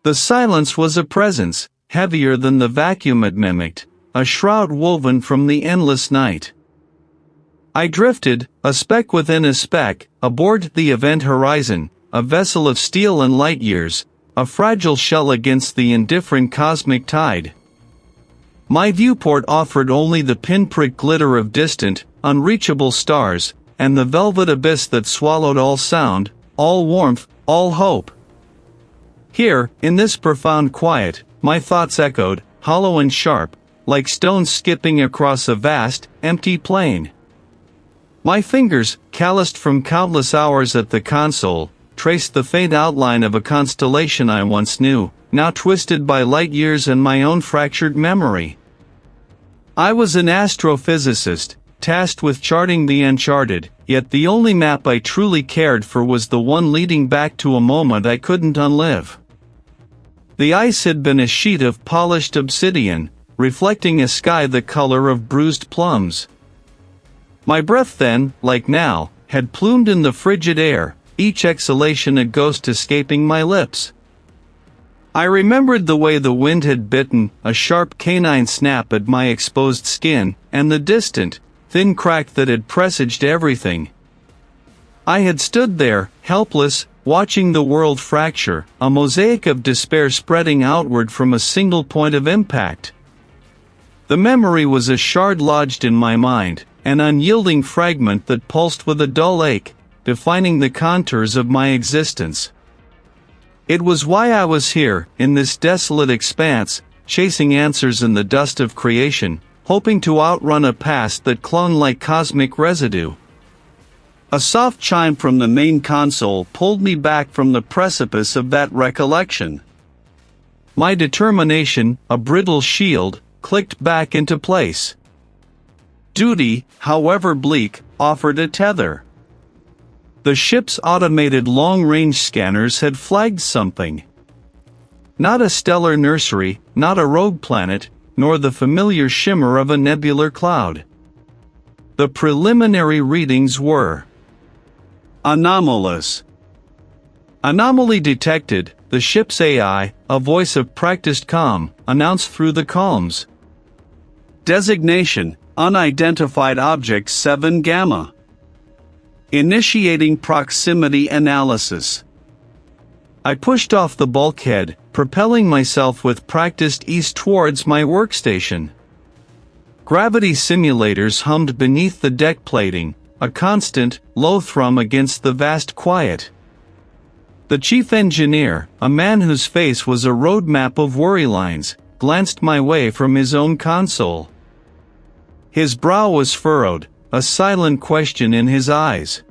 The silence was a presence, heavier than the vacuum it mimicked, a shroud woven from the endless night. I drifted, a speck within a speck, aboard the event horizon, a vessel of steel and light years, a fragile shell against the indifferent cosmic tide. My viewport offered only the pinprick glitter of distant, unreachable stars, and the velvet abyss that swallowed all sound, all warmth, all hope. Here, in this profound quiet, my thoughts echoed, hollow and sharp, like stones skipping across a vast, empty plain. My fingers, calloused from countless hours at the console, traced the faint outline of a constellation I once knew, now twisted by light years and my own fractured memory. I was an astrophysicist, tasked with charting the uncharted, yet the only map I truly cared for was the one leading back to a moment I couldn't unlive. The ice had been a sheet of polished obsidian, reflecting a sky the color of bruised plums. My breath then, like now, had plumed in the frigid air, each exhalation a ghost escaping my lips. I remembered the way the wind had bitten, a sharp canine snap at my exposed skin, and the distant, thin crack that had presaged everything. I had stood there, helpless, watching the world fracture, a mosaic of despair spreading outward from a single point of impact. The memory was a shard lodged in my mind, an unyielding fragment that pulsed with a dull ache, defining the contours of my existence. It was why I was here, in this desolate expanse, chasing answers in the dust of creation, hoping to outrun a past that clung like cosmic residue. A soft chime from the main console pulled me back from the precipice of that recollection. My determination, a brittle shield, clicked back into place. Duty, however bleak, offered a tether. The ship's automated long-range scanners had flagged something. Not a stellar nursery, not a rogue planet, nor the familiar shimmer of a nebular cloud. The preliminary readings were anomalous. Anomaly detected, the ship's AI, a voice of practiced calm, announced through the calms. Designation, Unidentified Object 7 Gamma. Initiating proximity analysis. I pushed off the bulkhead, propelling myself with practiced ease towards my workstation. Gravity simulators hummed beneath the deck plating, a constant, low thrum against the vast quiet. The chief engineer, a man whose face was a roadmap of worry lines, glanced my way from his own console. His brow was furrowed, a silent question in his eyes.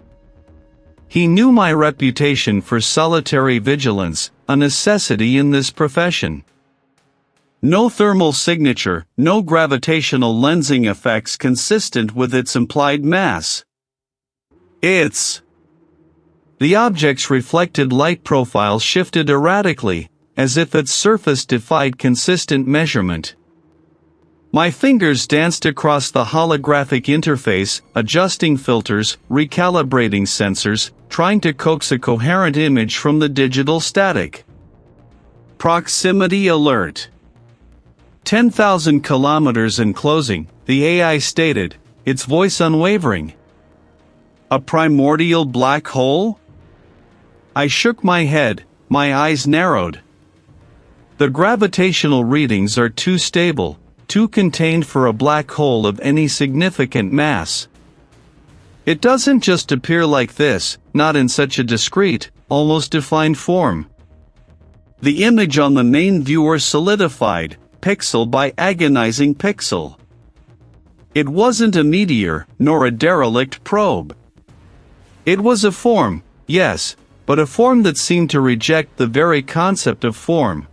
He knew my reputation for solitary vigilance, a necessity in this profession. No thermal signature, no gravitational lensing effects consistent with its implied mass. The object's reflected light profile shifted erratically, as if its surface defied consistent measurement. My fingers danced across the holographic interface, adjusting filters, recalibrating sensors, trying to coax a coherent image from the digital static. Proximity alert. 10,000 kilometers and closing, the AI stated, its voice unwavering. A primordial black hole? I shook my head, my eyes narrowed. The gravitational readings are too stable, too contained for a black hole of any significant mass. It doesn't just appear like this, not in such a discrete, almost defined form. The image on the main viewer solidified, pixel by agonizing pixel. It wasn't a meteor, nor a derelict probe. It was a form, yes, but a form that seemed to reject the very concept of form.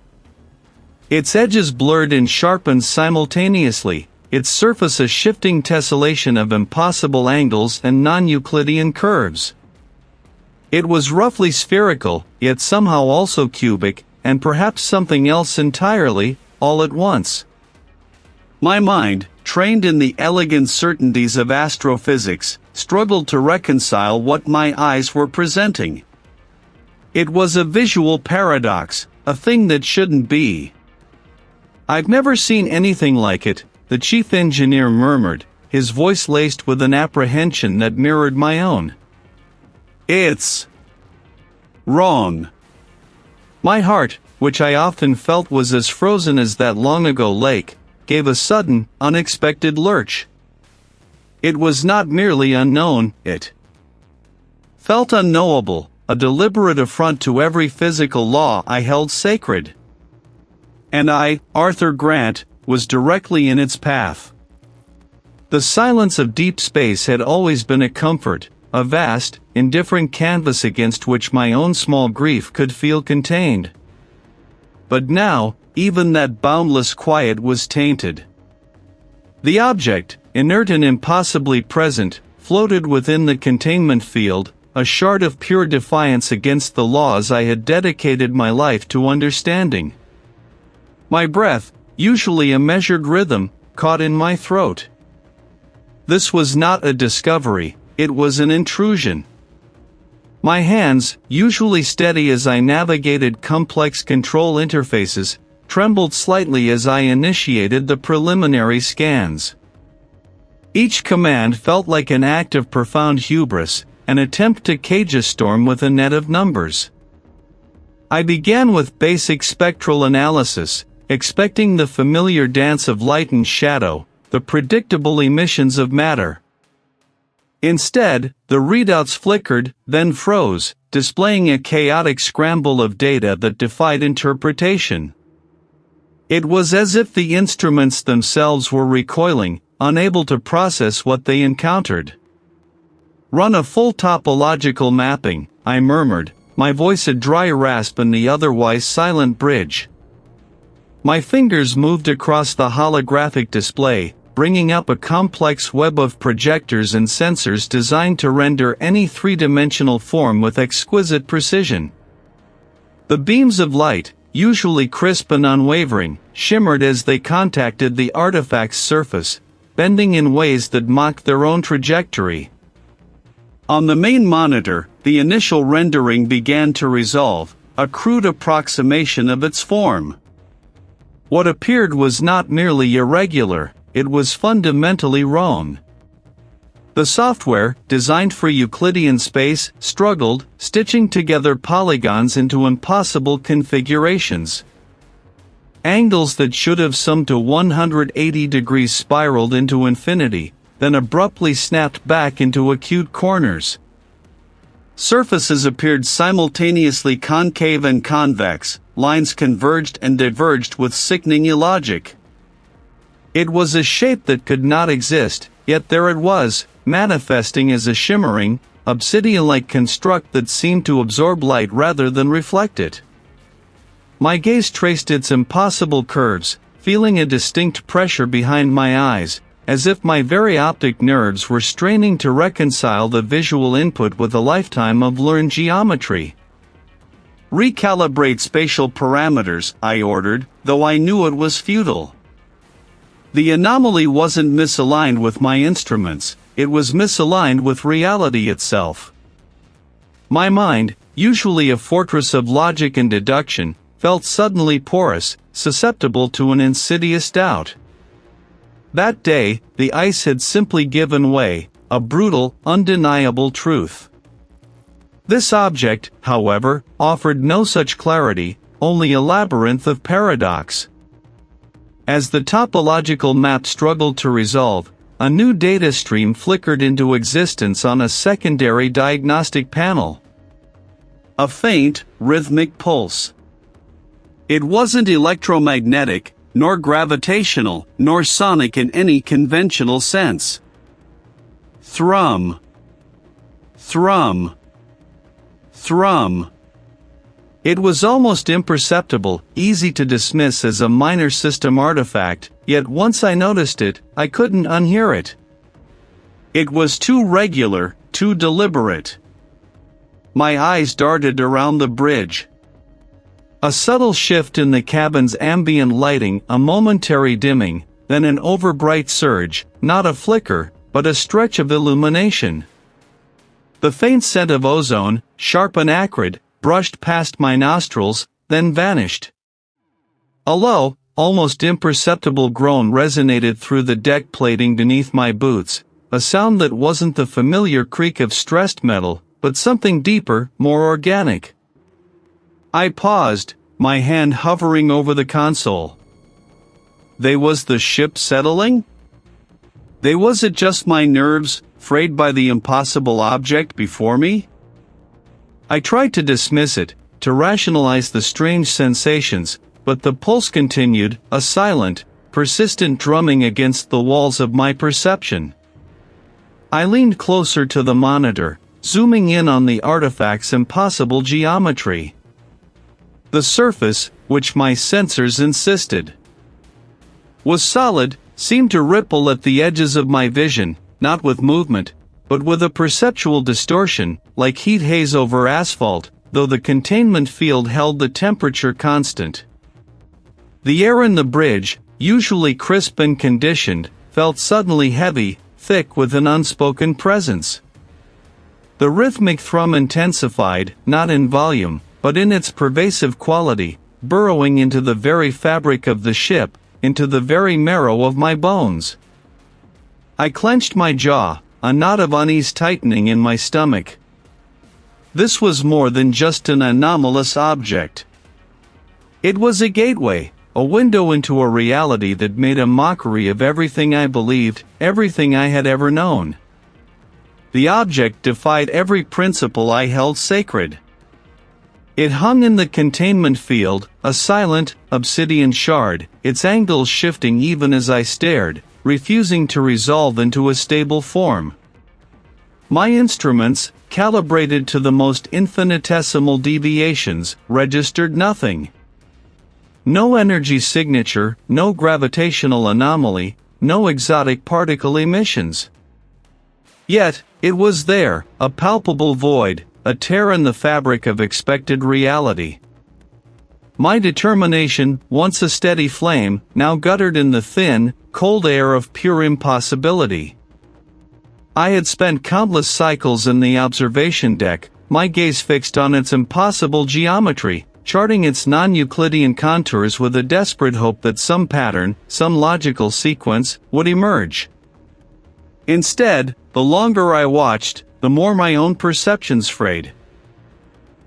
Its edges blurred and sharpened simultaneously, its surface a shifting tessellation of impossible angles and non-Euclidean curves. It was roughly spherical, yet somehow also cubic, and perhaps something else entirely, all at once. My mind, trained in the elegant certainties of astrophysics, struggled to reconcile what my eyes were presenting. It was a visual paradox, a thing that shouldn't be. I've never seen anything like it, the chief engineer murmured, his voice laced with an apprehension that mirrored my own. It's wrong. My heart, which I often felt was as frozen as that long-ago lake, gave a sudden, unexpected lurch. It was not merely unknown, it felt unknowable, a deliberate affront to every physical law I held sacred. And I, Arthur Grant, was directly in its path. The silence of deep space had always been a comfort, a vast, indifferent canvas against which my own small grief could feel contained. But now, even that boundless quiet was tainted. The object, inert and impossibly present, floated within the containment field, a shard of pure defiance against the laws I had dedicated my life to understanding. My breath, usually a measured rhythm, caught in my throat. This was not a discovery, it was an intrusion. My hands, usually steady as I navigated complex control interfaces, trembled slightly as I initiated the preliminary scans. Each command felt like an act of profound hubris, an attempt to cage a storm with a net of numbers. I began with basic spectral analysis, expecting the familiar dance of light and shadow, the predictable emissions of matter. Instead, the readouts flickered, then froze, displaying a chaotic scramble of data that defied interpretation. It was as if the instruments themselves were recoiling, unable to process what they encountered. "Run a full topological mapping," I murmured, my voice a dry rasp in the otherwise silent bridge. My fingers moved across the holographic display, bringing up a complex web of projectors and sensors designed to render any three-dimensional form with exquisite precision. The beams of light, usually crisp and unwavering, shimmered as they contacted the artifact's surface, bending in ways that mocked their own trajectory. On the main monitor, the initial rendering began to resolve, a crude approximation of its form. What appeared was not merely irregular, it was fundamentally wrong. The software, designed for Euclidean space, struggled, stitching together polygons into impossible configurations. Angles that should have summed to 180 degrees spiraled into infinity, then abruptly snapped back into acute corners. Surfaces appeared simultaneously concave and convex, lines converged and diverged with sickening illogic. It was a shape that could not exist, yet there it was, manifesting as a shimmering, obsidian-like construct that seemed to absorb light rather than reflect it. My gaze traced its impossible curves, feeling a distinct pressure behind my eyes, as if my very optic nerves were straining to reconcile the visual input with a lifetime of learned geometry. "Recalibrate spatial parameters," I ordered, though I knew it was futile. The anomaly wasn't misaligned with my instruments, it was misaligned with reality itself. My mind, usually a fortress of logic and deduction, felt suddenly porous, susceptible to an insidious doubt. That day, the ice had simply given way, a brutal, undeniable truth. This object, however, offered no such clarity, only a labyrinth of paradox. As the topological map struggled to resolve, a new data stream flickered into existence on a secondary diagnostic panel. A faint, rhythmic pulse. It wasn't electromagnetic, nor gravitational, nor sonic in any conventional sense. Thrum. Thrum. Thrum. It was almost imperceptible, easy to dismiss as a minor system artifact, yet once I noticed it, I couldn't unhear it. It was too regular, too deliberate. My eyes darted around the bridge. A subtle shift in the cabin's ambient lighting, a momentary dimming, then an overbright surge, not a flicker, but a stretch of illumination. The faint scent of ozone, sharp and acrid, brushed past my nostrils, then vanished. A low, almost imperceptible groan resonated through the deck plating beneath my boots, a sound that wasn't the familiar creak of stressed metal, but something deeper, more organic. I paused, my hand hovering over the console. Was the ship settling? Was it just my nerves, frayed by the impossible object before me? I tried to dismiss it, to rationalize the strange sensations, but the pulse continued, a silent, persistent drumming against the walls of my perception. I leaned closer to the monitor, zooming in on the artifact's impossible geometry. The surface, which my sensors insisted was solid, seemed to ripple at the edges of my vision, not with movement, but with a perceptual distortion, like heat haze over asphalt, though the containment field held the temperature constant. The air in the bridge, usually crisp and conditioned, felt suddenly heavy, thick with an unspoken presence. The rhythmic thrum intensified, not in volume, but in its pervasive quality, burrowing into the very fabric of the ship, into the very marrow of my bones. I clenched my jaw, a knot of unease tightening in my stomach. This was more than just an anomalous object. It was a gateway, a window into a reality that made a mockery of everything I believed, everything I had ever known. The object defied every principle I held sacred. It hung in the containment field, a silent, obsidian shard, its angles shifting even as I stared, refusing to resolve into a stable form. My instruments, calibrated to the most infinitesimal deviations, registered nothing. No energy signature, no gravitational anomaly, no exotic particle emissions. Yet, it was there, a palpable void, a tear in the fabric of expected reality. My determination, once a steady flame, now guttered in the thin, cold air of pure impossibility. I had spent countless cycles in the observation deck, my gaze fixed on its impossible geometry, charting its non-Euclidean contours with a desperate hope that some pattern, some logical sequence, would emerge. Instead, the longer I watched, the more my own perceptions frayed.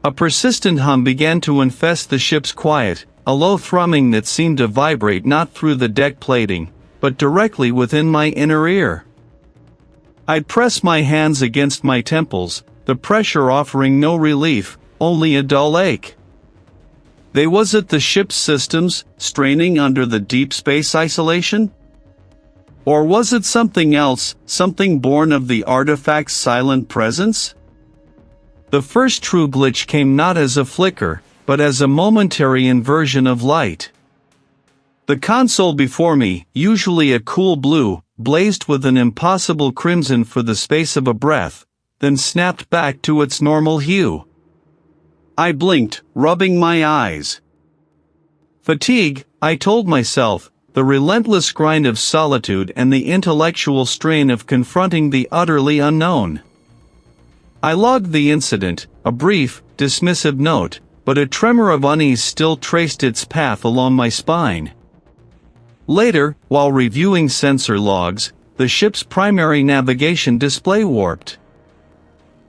A persistent hum began to infest the ship's quiet, a low thrumming that seemed to vibrate not through the deck plating, but directly within my inner ear. I'd press my hands against my temples, the pressure offering no relief, only a dull ache. Was it the ship's systems, straining under the deep space isolation? Or was it something else, something born of the artifact's silent presence? The first true glitch came not as a flicker, but as a momentary inversion of light. The console before me, usually a cool blue, blazed with an impossible crimson for the space of a breath, then snapped back to its normal hue. I blinked, rubbing my eyes. Fatigue, I told myself, the relentless grind of solitude and the intellectual strain of confronting the utterly unknown. I logged the incident, a brief, dismissive note, but a tremor of unease still traced its path along my spine. Later, while reviewing sensor logs, the ship's primary navigation display warped.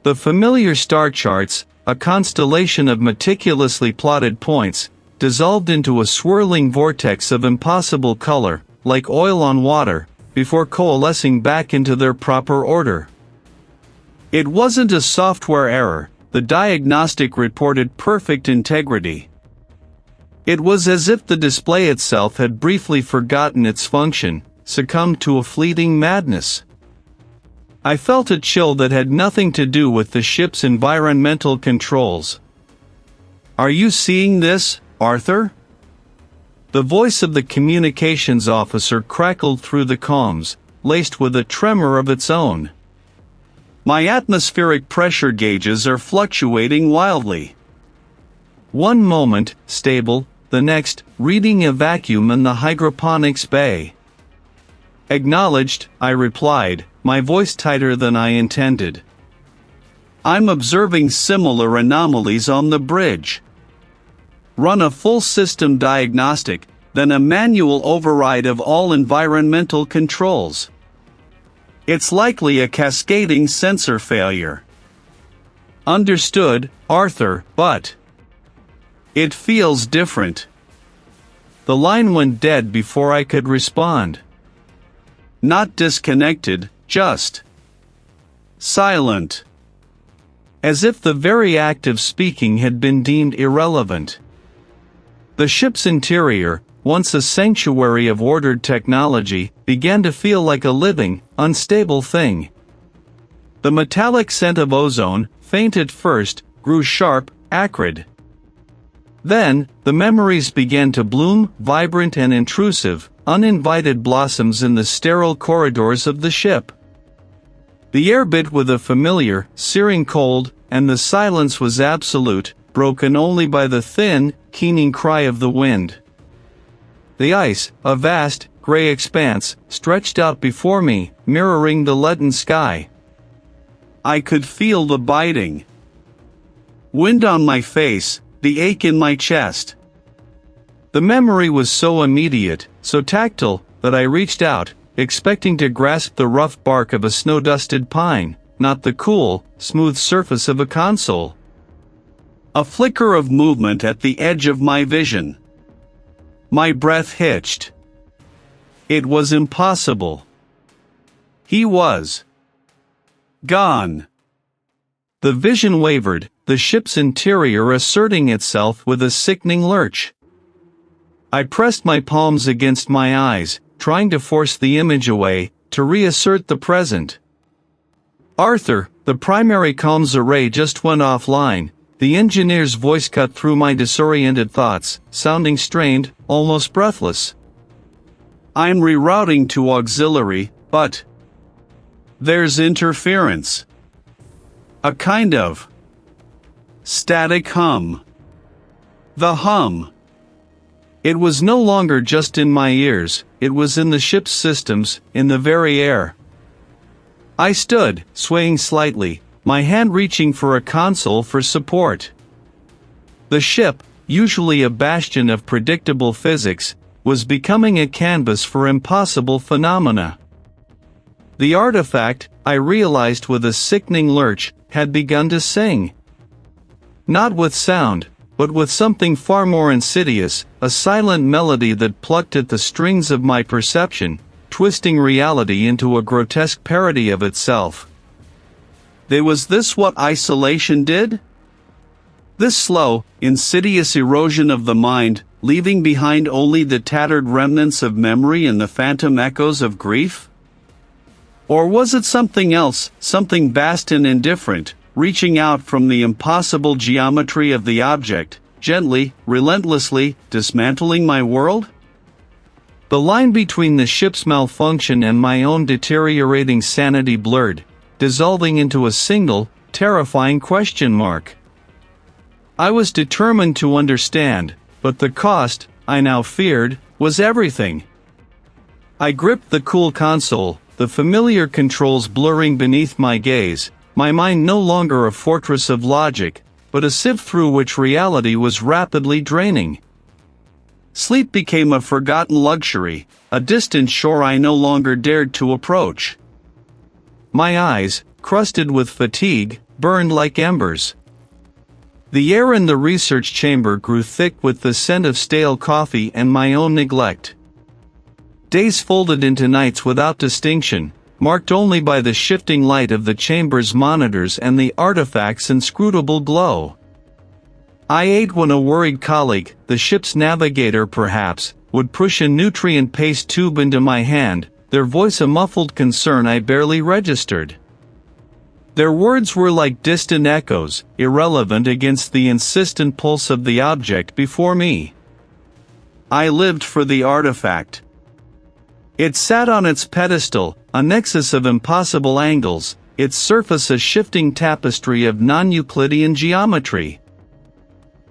The familiar star charts, a constellation of meticulously plotted points, dissolved into a swirling vortex of impossible color, like oil on water, before coalescing back into their proper order. It wasn't a software error, the diagnostic reported perfect integrity. It was as if the display itself had briefly forgotten its function, succumbed to a fleeting madness. I felt a chill that had nothing to do with the ship's environmental controls. "Are you seeing this, Arthur?" The voice of the communications officer crackled through the comms, laced with a tremor of its own. "My atmospheric pressure gauges are fluctuating wildly. One moment, stable, the next, reading a vacuum in the hydroponics bay." "Acknowledged," I replied, my voice tighter than I intended. "I'm observing similar anomalies on the bridge." run a full system diagnostic, then a manual override of all environmental controls. It's likely a cascading sensor failure. Understood, Arthur, but it feels different. The line went dead before I could respond. Not disconnected, just silent. As if the very act of speaking had been deemed irrelevant. The ship's interior, once a sanctuary of ordered technology, began to feel like a living, unstable thing. The metallic scent of ozone, faint at first, grew sharp, acrid. Then, the memories began to bloom, vibrant and intrusive, uninvited blossoms in the sterile corridors of the ship. The air bit with a familiar, searing cold, and the silence was absolute, broken only by the thin, keening cry of the wind. The ice, a vast, gray expanse, stretched out before me, mirroring the leaden sky. I could feel the biting wind on my face, the ache in my chest. The memory was so immediate, so tactile, that I reached out, expecting to grasp the rough bark of a snow-dusted pine, not the cool, smooth surface of a console. A flicker of movement at the edge of my vision. My breath hitched. It was impossible. He was gone. The vision wavered, the ship's interior asserting itself with a sickening lurch. I pressed my palms against my eyes, trying to force the image away, to reassert the present. Arthur, the primary comms array just went offline. The engineer's voice cut through my disoriented thoughts, sounding strained, almost breathless. I'm rerouting to auxiliary, but there's interference. A kind of static hum. The hum. It was no longer just in my ears, it was in the ship's systems, in the very air. I stood, swaying slightly, my hand reaching for a console for support. The ship, usually a bastion of predictable physics, was becoming a canvas for impossible phenomena. The artifact, I realized with a sickening lurch, had begun to sing. Not with sound, but with something far more insidious, a silent melody that plucked at the strings of my perception, twisting reality into a grotesque parody of itself. Was this what isolation did? This slow, insidious erosion of the mind, leaving behind only the tattered remnants of memory and the phantom echoes of grief? Or was it something else, something vast and indifferent, reaching out from the impossible geometry of the object, gently, relentlessly, dismantling my world? The line between the ship's malfunction and my own deteriorating sanity blurred, dissolving into a single, terrifying question mark. I was determined to understand, but the cost, I now feared, was everything. I gripped the cool console, the familiar controls blurring beneath my gaze, my mind no longer a fortress of logic, but a sieve through which reality was rapidly draining. Sleep became a forgotten luxury, a distant shore I no longer dared to approach. My eyes, crusted with fatigue, burned like embers. The air in the research chamber grew thick with the scent of stale coffee and my own neglect. Days folded into nights without distinction, marked only by the shifting light of the chamber's monitors and the artifact's inscrutable glow. I ate when a worried colleague, the ship's navigator perhaps, would push a nutrient paste tube into my hand, their voice a muffled concern I barely registered. Their words were like distant echoes, irrelevant against the insistent pulse of the object before me. I lived for the artifact. It sat on its pedestal, a nexus of impossible angles, its surface a shifting tapestry of non-Euclidean geometry.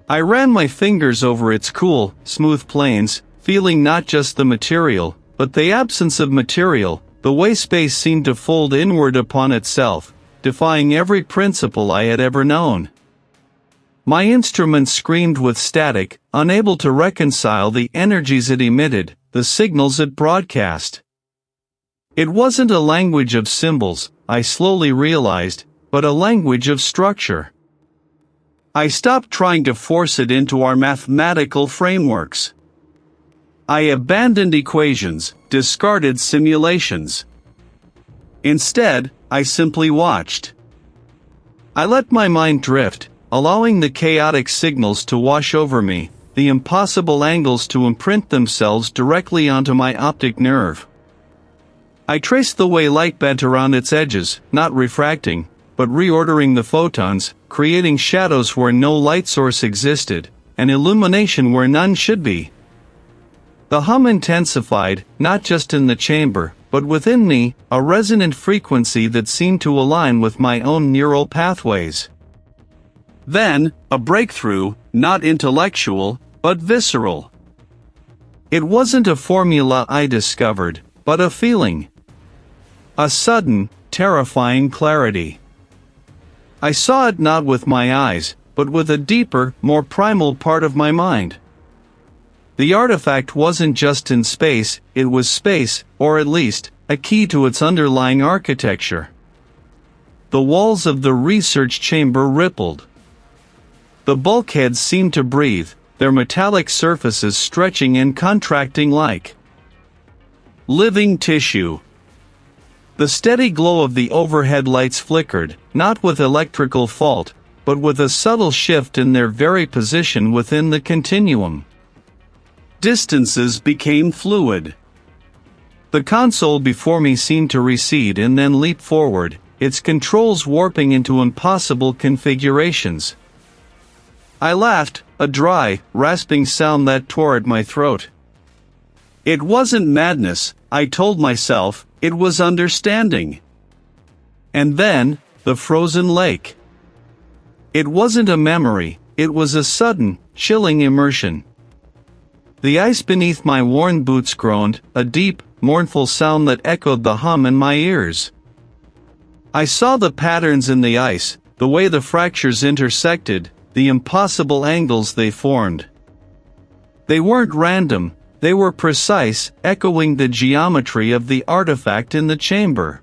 I ran my fingers over its cool, smooth planes, feeling not just the material, but the absence of material, the way space seemed to fold inward upon itself, defying every principle I had ever known. My instrument screamed with static, unable to reconcile the energies it emitted, the signals it broadcast. It wasn't a language of symbols, I slowly realized, but a language of structure. I stopped trying to force it into our mathematical frameworks. I abandoned equations, discarded simulations. Instead, I simply watched. I let my mind drift, allowing the chaotic signals to wash over me, the impossible angles to imprint themselves directly onto my optic nerve. I traced the way light bent around its edges, not refracting, but reordering the photons, creating shadows where no light source existed, and illumination where none should be. The hum intensified, not just in the chamber, but within me, a resonant frequency that seemed to align with my own neural pathways. Then, a breakthrough, not intellectual, but visceral. It wasn't a formula I discovered, but a feeling. A sudden, terrifying clarity. I saw it not with my eyes, but with a deeper, more primal part of my mind. The artifact wasn't just in space, it was space, or at least, a key to its underlying architecture. The walls of the research chamber rippled. The bulkheads seemed to breathe, their metallic surfaces stretching and contracting like living tissue. The steady glow of the overhead lights flickered, not with electrical fault, but with a subtle shift in their very position within the continuum. Distances became fluid. The console before me seemed to recede and then leap forward, its controls warping into impossible configurations. I laughed, a dry, rasping sound that tore at my throat. It wasn't madness, I told myself, it was understanding. And then, the frozen lake. It wasn't a memory, it was a sudden, chilling immersion. The ice beneath my worn boots groaned, a deep, mournful sound that echoed the hum in my ears. I saw the patterns in the ice, the way the fractures intersected, the impossible angles they formed. They weren't random, they were precise, echoing the geometry of the artifact in the chamber.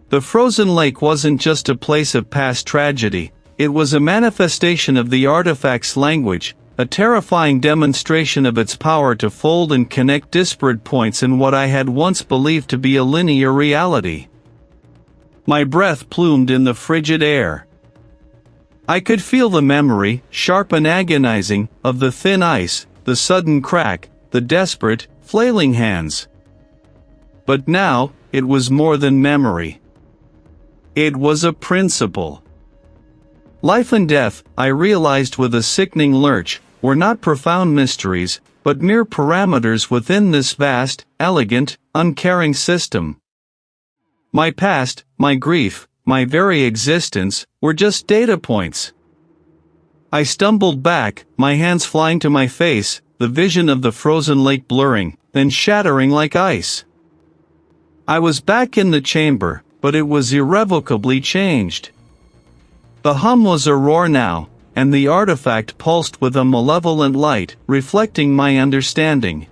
The frozen lake wasn't just a place of past tragedy, it was a manifestation of the artifact's language, a terrifying demonstration of its power to fold and connect disparate points in what I had once believed to be a linear reality. My breath plumed in the frigid air. I could feel the memory, sharp and agonizing, of the thin ice, the sudden crack, the desperate, flailing hands. But now, it was more than memory. It was a principle. Life and death, I realized with a sickening lurch, were not profound mysteries, but mere parameters within this vast, elegant, uncaring system. My past, my grief, my very existence, were just data points. I stumbled back, my hands flying to my face, the vision of the frozen lake blurring, then shattering like ice. I was back in the chamber, but it was irrevocably changed. The hum was a roar now, and the artifact pulsed with a malevolent light, reflecting my understanding.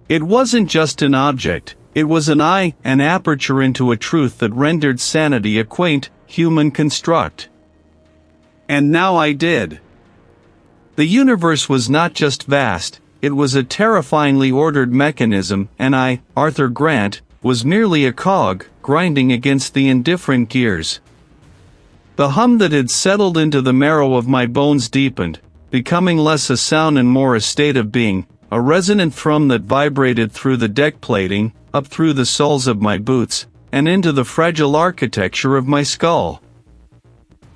It wasn't just an object, it was an eye, an aperture into a truth that rendered sanity a quaint, human construct. And now I did. The universe was not just vast, it was a terrifyingly ordered mechanism, and I, Arthur Grant, was merely a cog, grinding against the indifferent gears. The hum that had settled into the marrow of my bones deepened, becoming less a sound and more a state of being, a resonant thrum that vibrated through the deck plating, up through the soles of my boots, and into the fragile architecture of my skull.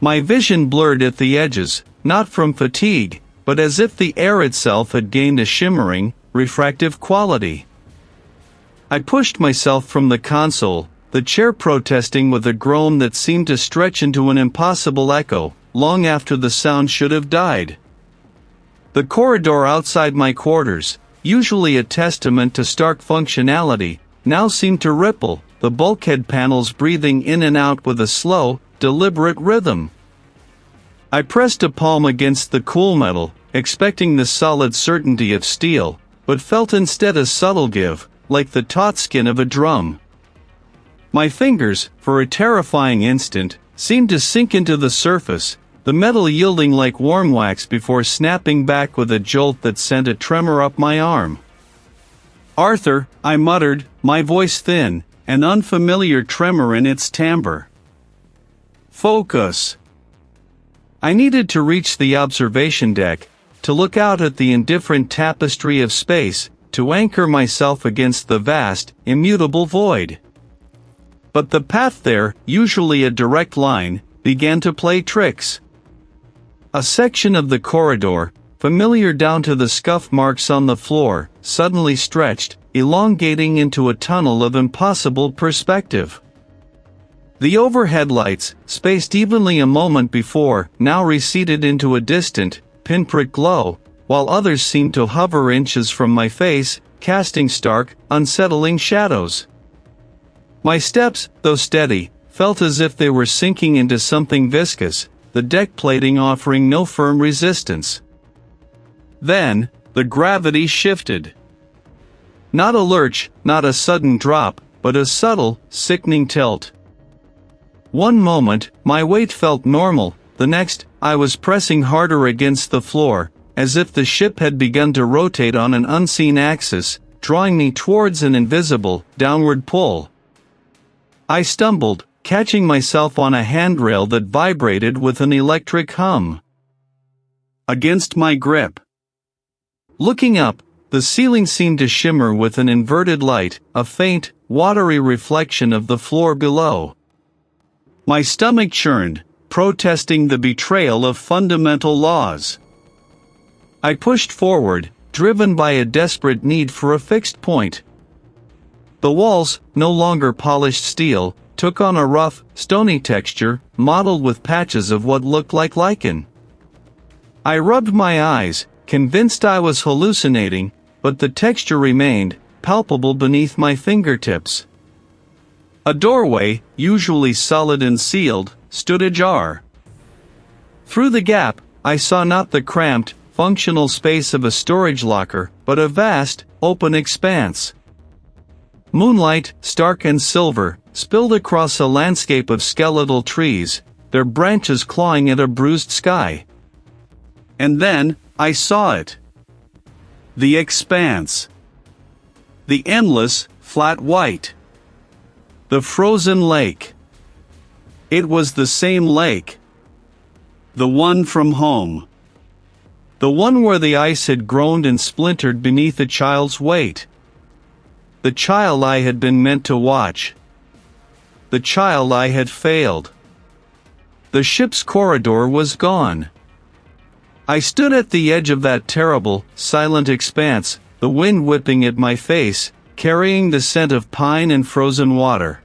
My vision blurred at the edges, not from fatigue, but as if the air itself had gained a shimmering, refractive quality. I pushed myself from the console, the chair protesting with a groan that seemed to stretch into an impossible echo, long after the sound should have died. The corridor outside my quarters, usually a testament to stark functionality, now seemed to ripple, the bulkhead panels breathing in and out with a slow, deliberate rhythm. I pressed a palm against the cool metal, expecting the solid certainty of steel, but felt instead a subtle give, like the taut skin of a drum. My fingers, for a terrifying instant, seemed to sink into the surface, the metal yielding like warm wax before snapping back with a jolt that sent a tremor up my arm. "Arthur," I muttered, my voice thin, an unfamiliar tremor in its timbre. "Focus." I needed to reach the observation deck, to look out at the indifferent tapestry of space, to anchor myself against the vast, immutable void. But the path there, usually a direct line, began to play tricks. A section of the corridor, familiar down to the scuff marks on the floor, suddenly stretched, elongating into a tunnel of impossible perspective. The overhead lights, spaced evenly a moment before, now receded into a distant, pinprick glow, while others seemed to hover inches from my face, casting stark, unsettling shadows. My steps, though steady, felt as if they were sinking into something viscous, the deck plating offering no firm resistance. Then, the gravity shifted. Not a lurch, not a sudden drop, but a subtle, sickening tilt. One moment, my weight felt normal, the next, I was pressing harder against the floor, as if the ship had begun to rotate on an unseen axis, drawing me towards an invisible, downward pull. I stumbled, catching myself on a handrail that vibrated with an electric hum against my grip. Looking up, the ceiling seemed to shimmer with an inverted light, a faint, watery reflection of the floor below. My stomach churned, protesting the betrayal of fundamental laws. I pushed forward, driven by a desperate need for a fixed point. The walls, no longer polished steel, took on a rough, stony texture, mottled with patches of what looked like lichen. I rubbed my eyes, convinced I was hallucinating, but the texture remained, palpable beneath my fingertips. A doorway, usually solid and sealed, stood ajar. Through the gap, I saw not the cramped, functional space of a storage locker, but a vast, open expanse. Moonlight, stark and silver, spilled across a landscape of skeletal trees, their branches clawing at a bruised sky. And then, I saw it. The expanse. The endless, flat white. The frozen lake. It was the same lake. The one from home. The one where the ice had groaned and splintered beneath a child's weight. The child I had been meant to watch. The child I had failed. The ship's corridor was gone. I stood at the edge of that terrible, silent expanse, the wind whipping at my face, carrying the scent of pine and frozen water.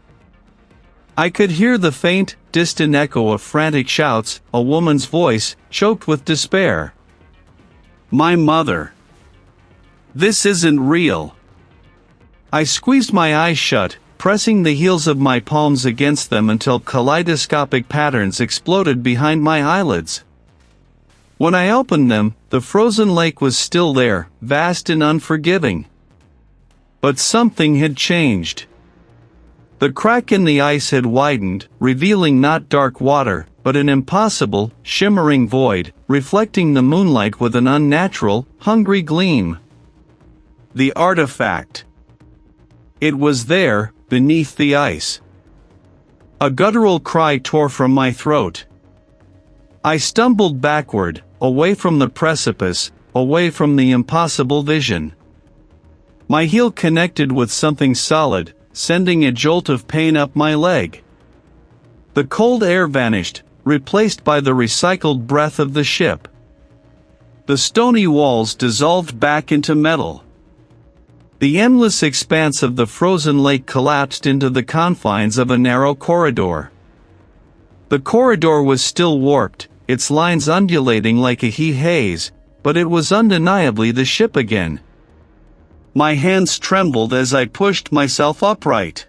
I could hear the faint, distant echo of frantic shouts, a woman's voice, choked with despair. My mother. This isn't real. I squeezed my eyes shut, pressing the heels of my palms against them until kaleidoscopic patterns exploded behind my eyelids. When I opened them, the frozen lake was still there, vast and unforgiving. But something had changed. The crack in the ice had widened, revealing not dark water, but an impossible, shimmering void, reflecting the moonlight with an unnatural, hungry gleam. The artifact. It was there, beneath the ice. A guttural cry tore from my throat. I stumbled backward, away from the precipice, away from the impossible vision. My heel connected with something solid, sending a jolt of pain up my leg. The cold air vanished, replaced by the recycled breath of the ship. The stony walls dissolved back into metal. The endless expanse of the frozen lake collapsed into the confines of a narrow corridor. The corridor was still warped, its lines undulating like a heat haze, but it was undeniably the ship again. My hands trembled as I pushed myself upright.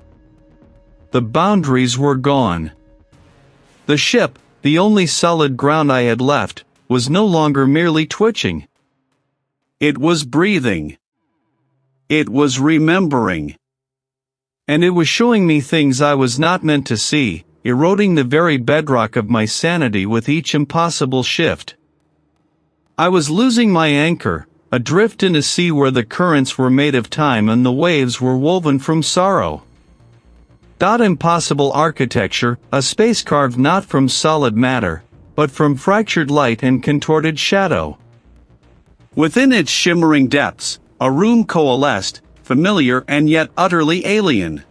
The boundaries were gone. The ship, the only solid ground I had left, was no longer merely twitching. It was breathing. It was remembering. And it was showing me things I was not meant to see, eroding the very bedrock of my sanity with each impossible shift. I was losing my anchor, adrift in a sea where the currents were made of time and the waves were woven from sorrow. Impossible architecture, a space carved not from solid matter, but from fractured light and contorted shadow. Within its shimmering depths, a room coalesced, familiar and yet utterly alien.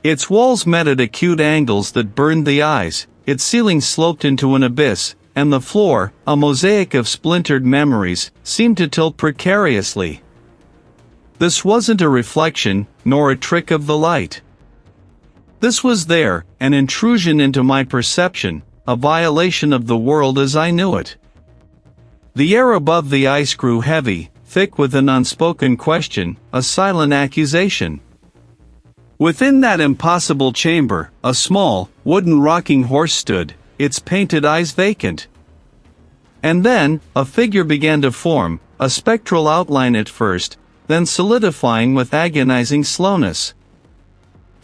Its walls met at acute angles that burned the eyes, its ceiling sloped into an abyss, and the floor, a mosaic of splintered memories, seemed to tilt precariously. This wasn't a reflection, nor a trick of the light. This was there, an intrusion into my perception, a violation of the world as I knew it. The air above the ice grew heavy, thick with an unspoken question, a silent accusation. Within that impossible chamber, a small, wooden rocking horse stood, its painted eyes vacant. And then, a figure began to form, a spectral outline at first, then solidifying with agonizing slowness.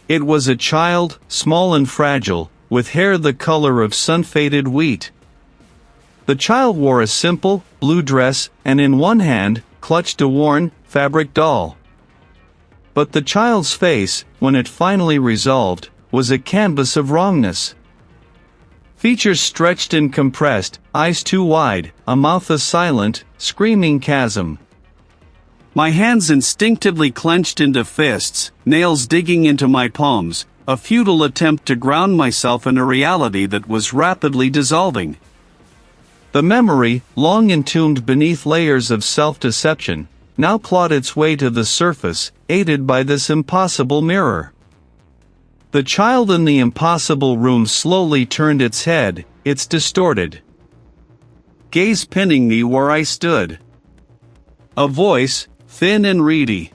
It was a child, small and fragile, with hair the color of sun-faded wheat. The child wore a simple, blue dress, and in one hand, clutched a worn, fabric doll. But the child's face, when it finally resolved, was a canvas of wrongness. Features stretched and compressed, eyes too wide, a mouth a silent, screaming chasm. My hands instinctively clenched into fists, nails digging into my palms, a futile attempt to ground myself in a reality that was rapidly dissolving. The memory, long entombed beneath layers of self-deception, now clawed its way to the surface, aided by this impossible mirror. The child in the impossible room slowly turned its head, its distorted gaze pinning me where I stood. A voice, thin and reedy,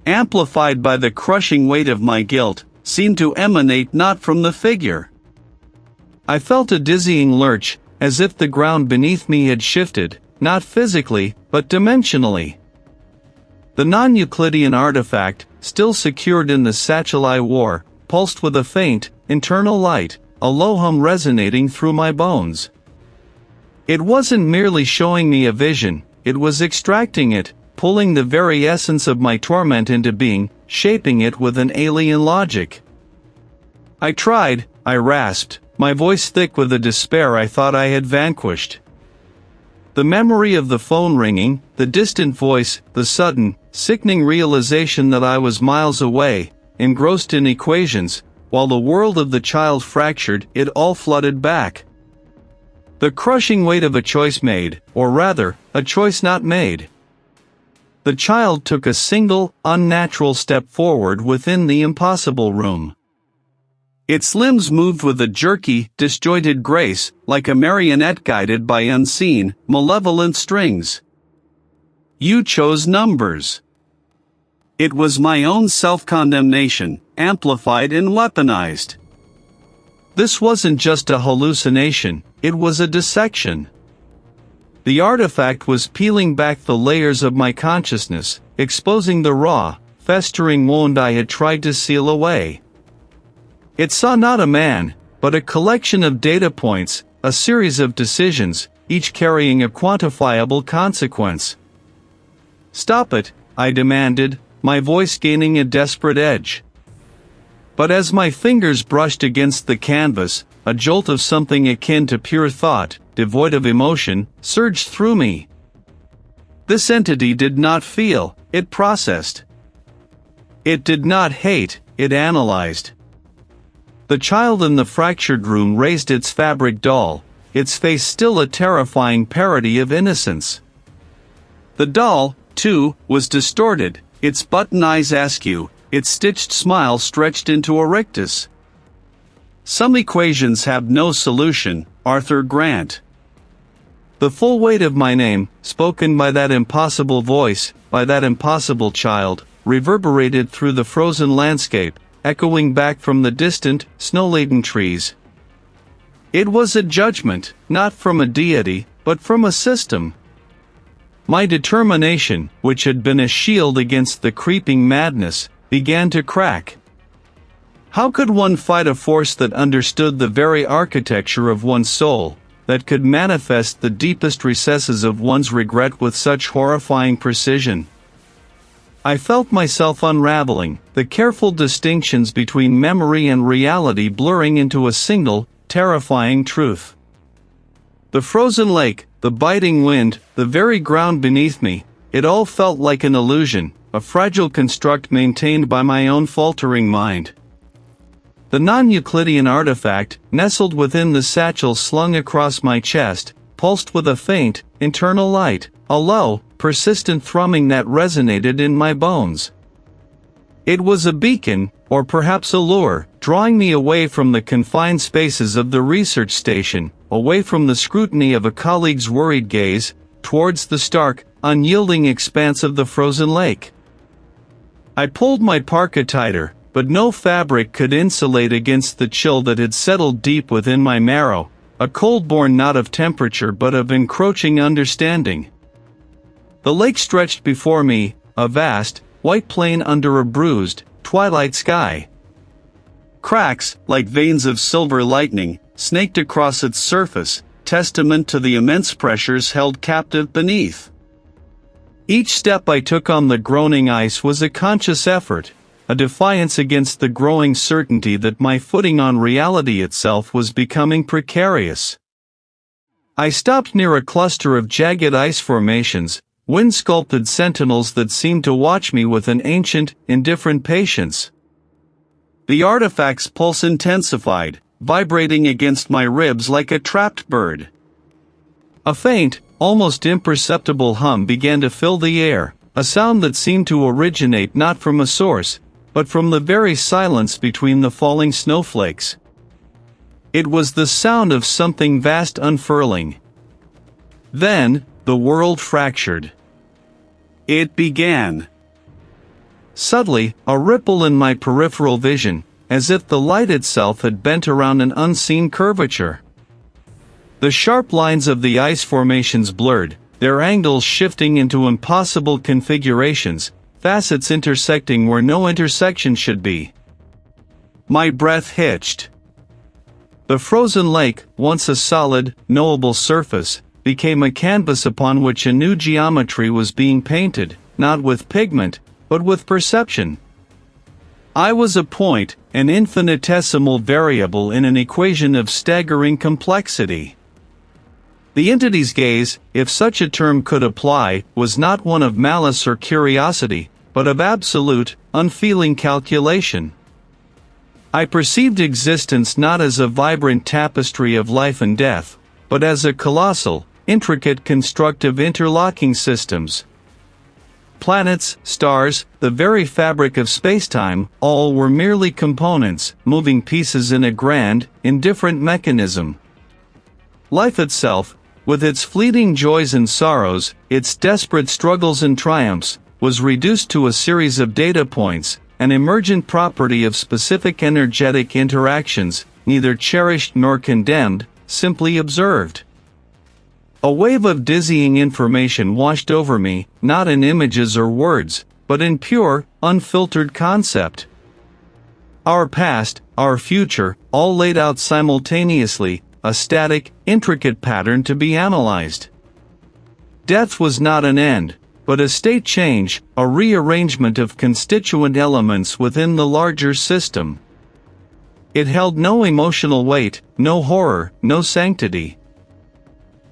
amplified by the crushing weight of my guilt, seemed to emanate not from the figure. I felt a dizzying lurch, as if the ground beneath me had shifted, not physically, but dimensionally. The non-Euclidean artifact, still secured in the satchel I wore, pulsed with a faint, internal light, a low hum resonating through my bones. It wasn't merely showing me a vision, it was extracting it, pulling the very essence of my torment into being, shaping it with an alien logic. I tried, I rasped, my voice thick with the despair I thought I had vanquished. The memory of the phone ringing, the distant voice, the sudden, sickening realization that I was miles away, engrossed in equations, while the world of the child fractured, it all flooded back. The crushing weight of a choice made, or rather, a choice not made. The child took a single, unnatural step forward within the impossible room. Its limbs moved with a jerky, disjointed grace, like a marionette guided by unseen, malevolent strings. You chose numbers. It was my own self-condemnation, amplified and weaponized. This wasn't just a hallucination, it was a dissection. The artifact was peeling back the layers of my consciousness, exposing the raw, festering wound I had tried to seal away. It saw not a man, but a collection of data points, a series of decisions, each carrying a quantifiable consequence. "Stop it," I demanded, my voice gaining a desperate edge. But as my fingers brushed against the canvas, a jolt of something akin to pure thought, devoid of emotion, surged through me. This entity did not feel, it processed. It did not hate, it analyzed. The child in the fractured room raised its fabric doll, its face still a terrifying parody of innocence. The doll, too, was distorted, its button eyes askew, its stitched smile stretched into a rictus. Some equations have no solution, Arthur Grant. The full weight of my name, spoken by that impossible voice, by that impossible child, reverberated through the frozen landscape, echoing back from the distant, snow-laden trees. It was a judgment, not from a deity, but from a system. My determination, which had been a shield against the creeping madness, began to crack. How could one fight a force that understood the very architecture of one's soul, that could manifest the deepest recesses of one's regret with such horrifying precision? I felt myself unraveling, the careful distinctions between memory and reality blurring into a single, terrifying truth. The frozen lake, the biting wind, the very ground beneath me, it all felt like an illusion, a fragile construct maintained by my own faltering mind. The non-Euclidean artifact, nestled within the satchel slung across my chest, pulsed with a faint, internal light, a low, persistent thrumming that resonated in my bones. It was a beacon, or perhaps a lure, drawing me away from the confined spaces of the research station, away from the scrutiny of a colleague's worried gaze, towards the stark, unyielding expanse of the frozen lake. I pulled my parka tighter, but no fabric could insulate against the chill that had settled deep within my marrow, a cold born not of temperature but of encroaching understanding. The lake stretched before me, a vast, white plain under a bruised, twilight sky. Cracks, like veins of silver lightning, snaked across its surface, testament to the immense pressures held captive beneath. Each step I took on the groaning ice was a conscious effort, a defiance against the growing certainty that my footing on reality itself was becoming precarious. I stopped near a cluster of jagged ice formations, wind-sculpted sentinels that seemed to watch me with an ancient, indifferent patience. The artifact's pulse intensified, vibrating against my ribs like a trapped bird. A faint, almost imperceptible hum began to fill the air, a sound that seemed to originate not from a source, but from the very silence between the falling snowflakes. It was the sound of something vast unfurling. Then, the world fractured. It began. Subtly, a ripple in my peripheral vision, as if the light itself had bent around an unseen curvature. The sharp lines of the ice formations blurred, their angles shifting into impossible configurations, facets intersecting where no intersection should be. My breath hitched. The frozen lake, once a solid, knowable surface, became a canvas upon which a new geometry was being painted, not with pigment, but with perception. I was a point, an infinitesimal variable in an equation of staggering complexity. The entity's gaze, if such a term could apply, was not one of malice or curiosity, but of absolute, unfeeling calculation. I perceived existence not as a vibrant tapestry of life and death, but as a colossal, intricate construct of interlocking systems. Planets, stars, the very fabric of spacetime, all were merely components, moving pieces in a grand, indifferent mechanism. Life itself, with its fleeting joys and sorrows, its desperate struggles and triumphs, was reduced to a series of data points, an emergent property of specific energetic interactions, neither cherished nor condemned, simply observed. A wave of dizzying information washed over me, not in images or words, but in pure, unfiltered concept. Our past, our future, all laid out simultaneously, a static, intricate pattern to be analyzed. Death was not an end, but a state change, a rearrangement of constituent elements within the larger system. It held no emotional weight, no horror, no sanctity.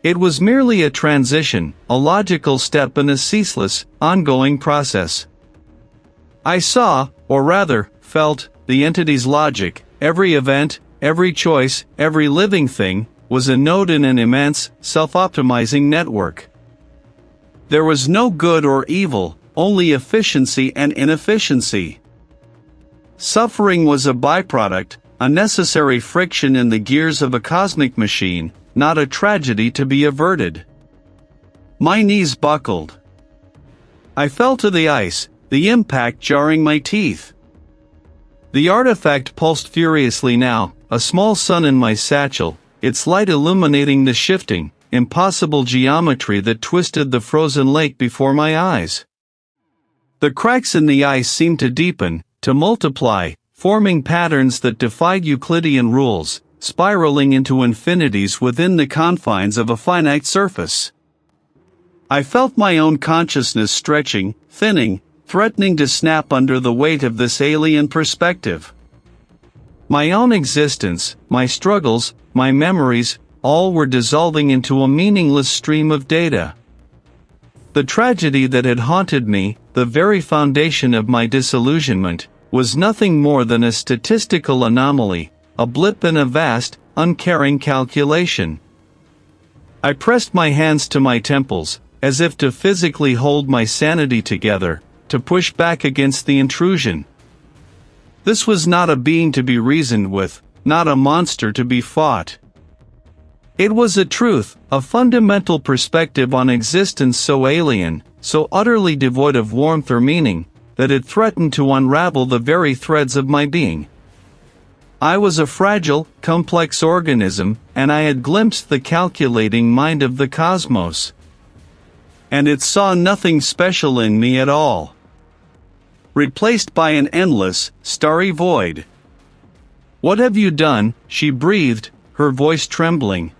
It was merely a transition, a logical step in a ceaseless, ongoing process. I saw, or rather, felt, the entity's logic. Every event, every choice, every living thing, was a node in an immense, self-optimizing network. There was no good or evil, only efficiency and inefficiency. Suffering was a byproduct, a necessary friction in the gears of a cosmic machine, not a tragedy to be averted. My knees buckled. I fell to the ice, the impact jarring my teeth. The artifact pulsed furiously now, a small sun in my satchel, its light illuminating the shifting, impossible geometry that twisted the frozen lake before my eyes. The cracks in the ice seemed to deepen, to multiply, forming patterns that defied Euclidean rules, spiraling into infinities within the confines of a finite surface. I felt my own consciousness stretching, thinning, threatening to snap under the weight of this alien perspective. My own existence, my struggles, my memories, all were dissolving into a meaningless stream of data. The tragedy that had haunted me, the very foundation of my disillusionment, was nothing more than a statistical anomaly, a blip in a vast, uncaring calculation. I pressed my hands to my temples, as if to physically hold my sanity together, to push back against the intrusion. This was not a being to be reasoned with, not a monster to be fought. It was a truth, a fundamental perspective on existence so alien, so utterly devoid of warmth or meaning, that it threatened to unravel the very threads of my being. I was a fragile, complex organism, and I had glimpsed the calculating mind of the cosmos. And it saw nothing special in me at all. Replaced by an endless, starry void. "What have you done?" she breathed, her voice trembling.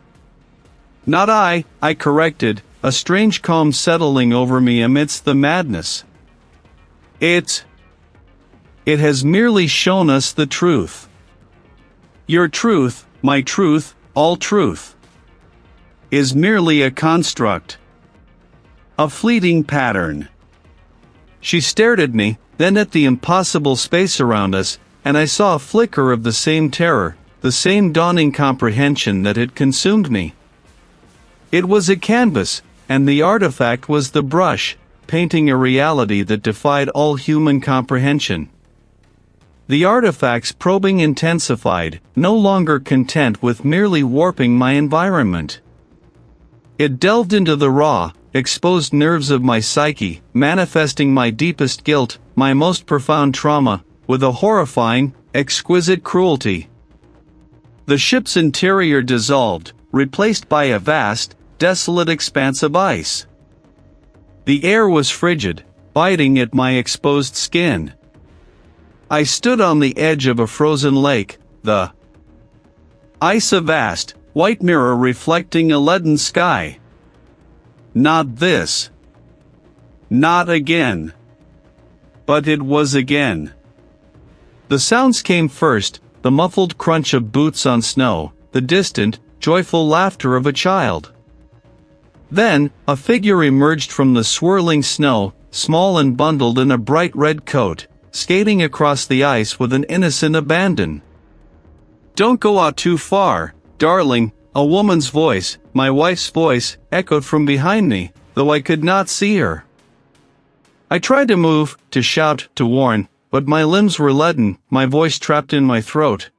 "Not I," I corrected, a strange calm settling over me amidst the madness. It has merely shown us the truth. Your truth, my truth, all truth, is merely a construct. A fleeting pattern." She stared at me, then at the impossible space around us, and I saw a flicker of the same terror, the same dawning comprehension that had consumed me. It was a canvas, and the artifact was the brush, painting a reality that defied all human comprehension. The artifact's probing intensified, no longer content with merely warping my environment. It delved into the raw, exposed nerves of my psyche, manifesting my deepest guilt, my most profound trauma, with a horrifying, exquisite cruelty. The ship's interior dissolved, replaced by a vast, desolate expanse of ice. The air was frigid, biting at my exposed skin. I stood on the edge of a frozen lake, the ice a vast, white mirror reflecting a leaden sky. Not this. Not again. But it was again. The sounds came first, the muffled crunch of boots on snow, the distant, joyful laughter of a child. Then, a figure emerged from the swirling snow, small and bundled in a bright red coat, skating across the ice with an innocent abandon. "Don't go out too far, darling," a woman's voice, my wife's voice, echoed from behind me, though I could not see her. I tried to move, to shout, to warn, but my limbs were leaden, my voice trapped in my throat.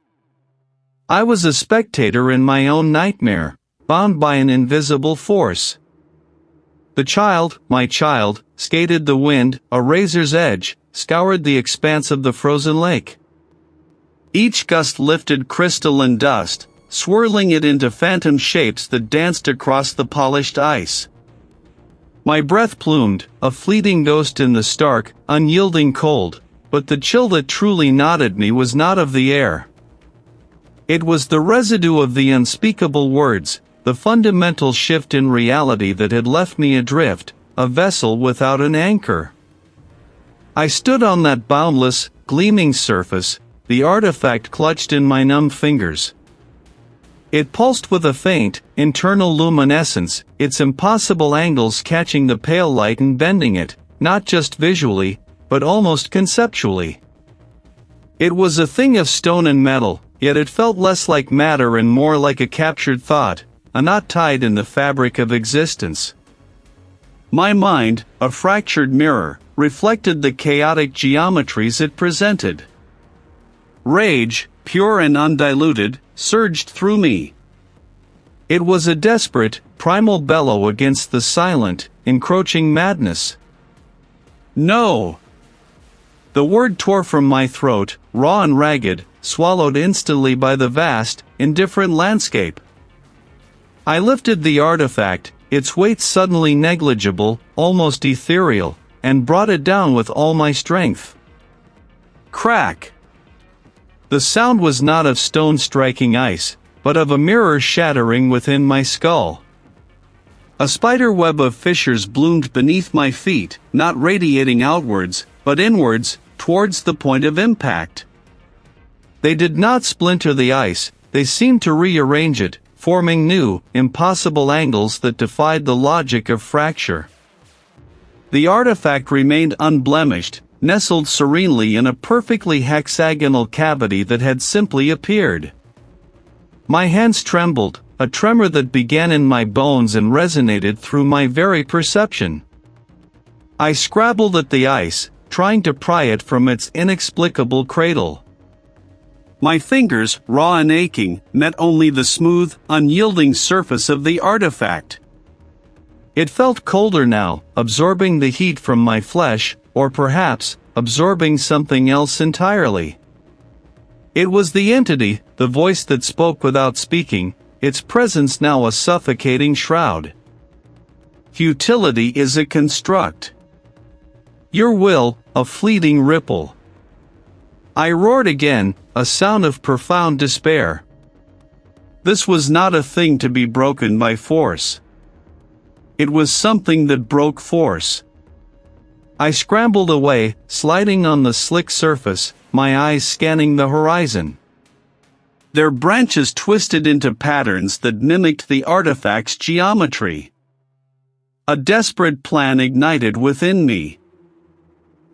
I was a spectator in my own nightmare, bound by an invisible force. The child, my child, skated the wind, a razor's edge, scoured the expanse of the frozen lake. Each gust lifted crystalline dust, swirling it into phantom shapes that danced across the polished ice. My breath plumed, a fleeting ghost in the stark, unyielding cold, but the chill that truly knotted me was not of the air. It was the residue of the unspeakable words, the fundamental shift in reality that had left me adrift, a vessel without an anchor. I stood on that boundless, gleaming surface, the artifact clutched in my numb fingers. It pulsed with a faint, internal luminescence, its impossible angles catching the pale light and bending it, not just visually, but almost conceptually. It was a thing of stone and metal, yet it felt less like matter and more like a captured thought, a knot tied in the fabric of existence. My mind, a fractured mirror, reflected the chaotic geometries it presented. Rage, pure and undiluted, surged through me. It was a desperate, primal bellow against the silent, encroaching madness. No! The word tore from my throat, raw and ragged, swallowed instantly by the vast, indifferent landscape. I lifted the artifact, its weight suddenly negligible, almost ethereal, and brought it down with all my strength. Crack! The sound was not of stone striking ice, but of a mirror shattering within my skull. A spider web of fissures bloomed beneath my feet, not radiating outwards, but inwards, towards the point of impact. They did not splinter the ice, they seemed to rearrange it, forming new, impossible angles that defied the logic of fracture. The artifact remained unblemished, nestled serenely in a perfectly hexagonal cavity that had simply appeared. My hands trembled, a tremor that began in my bones and resonated through my very perception. I scrabbled at the ice, trying to pry it from its inexplicable cradle. My fingers, raw and aching, met only the smooth, unyielding surface of the artifact. It felt colder now, absorbing the heat from my flesh, or perhaps, absorbing something else entirely. It was the entity, the voice that spoke without speaking, its presence now a suffocating shroud. Futility is a construct. Your will, a fleeting ripple. I roared again, a sound of profound despair. This was not a thing to be broken by force. It was something that broke force. I scrambled away, sliding on the slick surface, my eyes scanning the horizon. Their branches twisted into patterns that mimicked the artifact's geometry. A desperate plan ignited within me.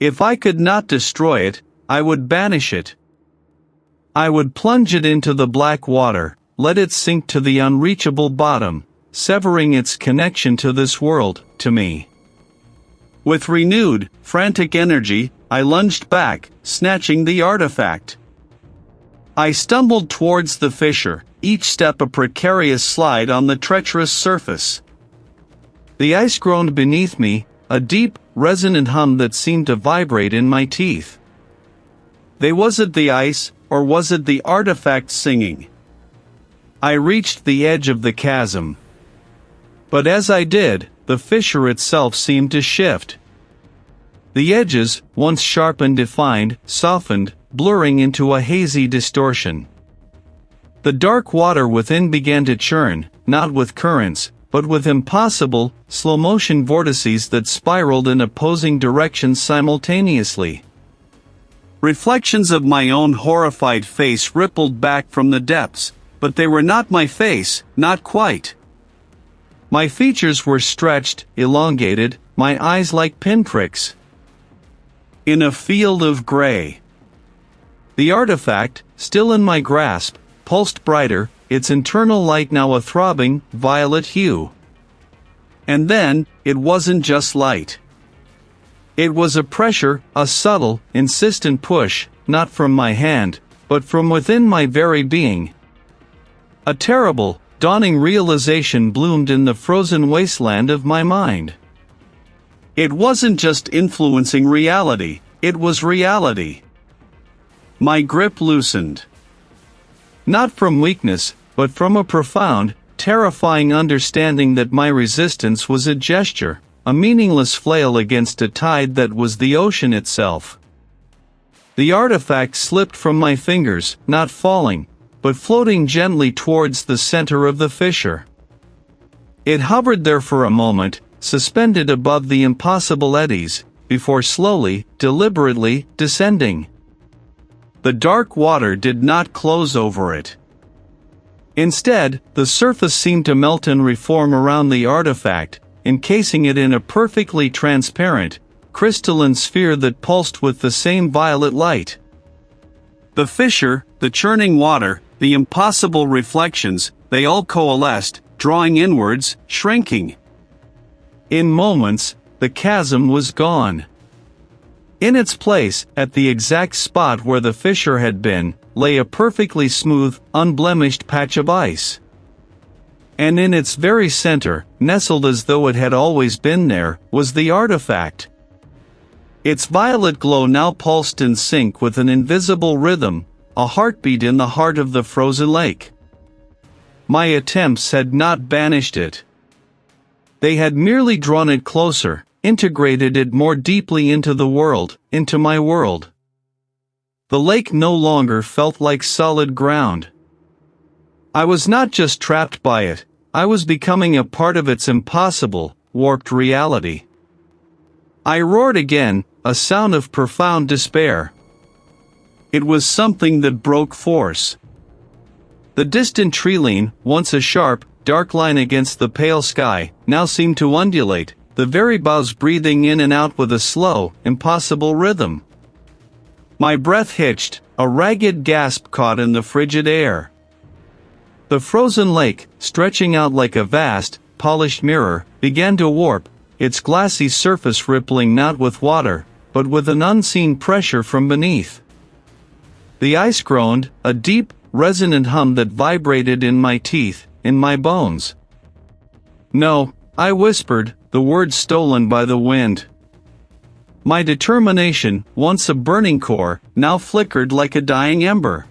If I could not destroy it, I would banish it. I would plunge it into the black water, let it sink to the unreachable bottom, severing its connection to this world, to me. With renewed, frantic energy, I lunged back, snatching the artifact. I stumbled towards the fissure, each step a precarious slide on the treacherous surface. The ice groaned beneath me, a deep, resonant hum that seemed to vibrate in my teeth. Was it the ice, or was it the artifact singing? I reached the edge of the chasm. But as I did, the fissure itself seemed to shift. The edges, once sharp and defined, softened, blurring into a hazy distortion. The dark water within began to churn, not with currents, but with impossible, slow-motion vortices that spiraled in opposing directions simultaneously. Reflections of my own horrified face rippled back from the depths, but they were not my face, not quite. My features were stretched, elongated, my eyes like pinpricks. In a field of gray. The artifact, still in my grasp, pulsed brighter, its internal light now a throbbing, violet hue. And then, it wasn't just light. It was a pressure, a subtle, insistent push, not from my hand, but from within my very being. A terrible, dawning realization bloomed in the frozen wasteland of my mind. It wasn't just influencing reality, it was reality. My grip loosened. Not from weakness, but from a profound, terrifying understanding that my resistance was a gesture, a meaningless flail against a tide that was the ocean itself. The artifact slipped from my fingers, not falling, but floating gently towards the center of the fissure. It hovered there for a moment, suspended above the impossible eddies, before slowly, deliberately, descending. The dark water did not close over it. Instead, the surface seemed to melt and reform around the artifact, encasing it in a perfectly transparent, crystalline sphere that pulsed with the same violet light. The fissure, the churning water, the impossible reflections, they all coalesced, drawing inwards, shrinking. In moments, the chasm was gone. In its place, at the exact spot where the fissure had been, lay a perfectly smooth, unblemished patch of ice. And in its very center, nestled as though it had always been there, was the artifact. Its violet glow now pulsed in sync with an invisible rhythm, a heartbeat in the heart of the frozen lake. my attempts had not banished it. They had merely drawn it closer, integrated it more deeply into the world, into my world. The lake no longer felt like solid ground. I was not just trapped by it, I was becoming a part of its impossible, warped reality. I roared again, a sound of profound despair. It was something that broke force. The distant tree-line, once a sharp, dark line against the pale sky, now seemed to undulate, the very boughs breathing in and out with a slow, impossible rhythm. My breath hitched, a ragged gasp caught in the frigid air. The frozen lake, stretching out like a vast, polished mirror, began to warp, its glassy surface rippling not with water, but with an unseen pressure from beneath. The ice groaned, a deep, resonant hum that vibrated in my teeth, in my bones. "No," I whispered, the words stolen by the wind. My determination, once a burning core, now flickered like a dying ember.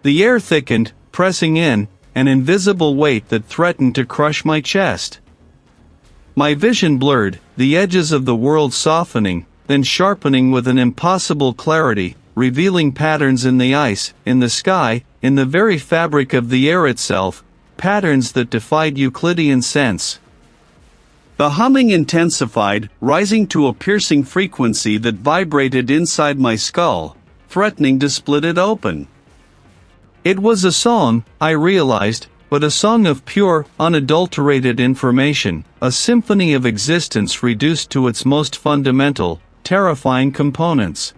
The air thickened, pressing in, an invisible weight that threatened to crush my chest. My vision blurred, the edges of the world softening, then sharpening with an impossible clarity, revealing patterns in the ice, in the sky, in the very fabric of the air itself, patterns that defied Euclidean sense. The humming intensified, rising to a piercing frequency that vibrated inside my skull, threatening to split it open. It was a song, I realized, but a song of pure, unadulterated information, a symphony of existence reduced to its most fundamental, terrifying components.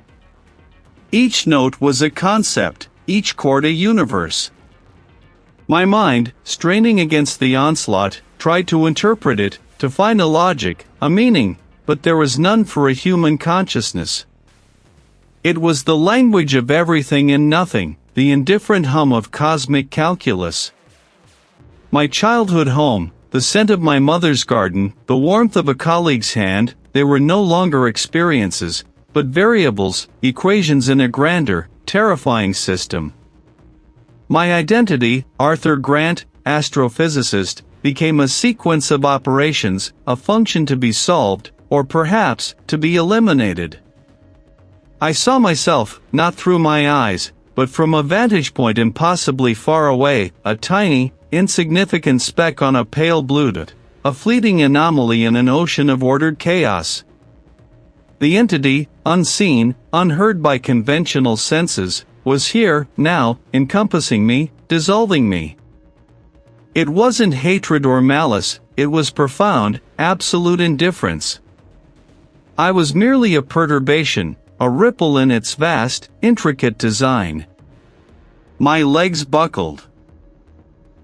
Each note was a concept, each chord a universe. My mind, straining against the onslaught, tried to interpret it, to find a logic, a meaning, but there was none for a human consciousness. It was the language of everything and nothing, the indifferent hum of cosmic calculus. My childhood home, the scent of my mother's garden, the warmth of a colleague's hand, they were no longer experiences, but variables, equations in a grander, terrifying system. My identity, Arthur Grant, astrophysicist, became a sequence of operations, a function to be solved, or perhaps, to be eliminated. I saw myself, not through my eyes, but from a vantage point impossibly far away, a tiny, insignificant speck on a pale blue dot, a fleeting anomaly in an ocean of ordered chaos. The entity, unseen, unheard by conventional senses, was here, now, encompassing me, dissolving me. It wasn't hatred or malice, it was profound, absolute indifference. I was merely a perturbation, a ripple in its vast, intricate design. My legs buckled.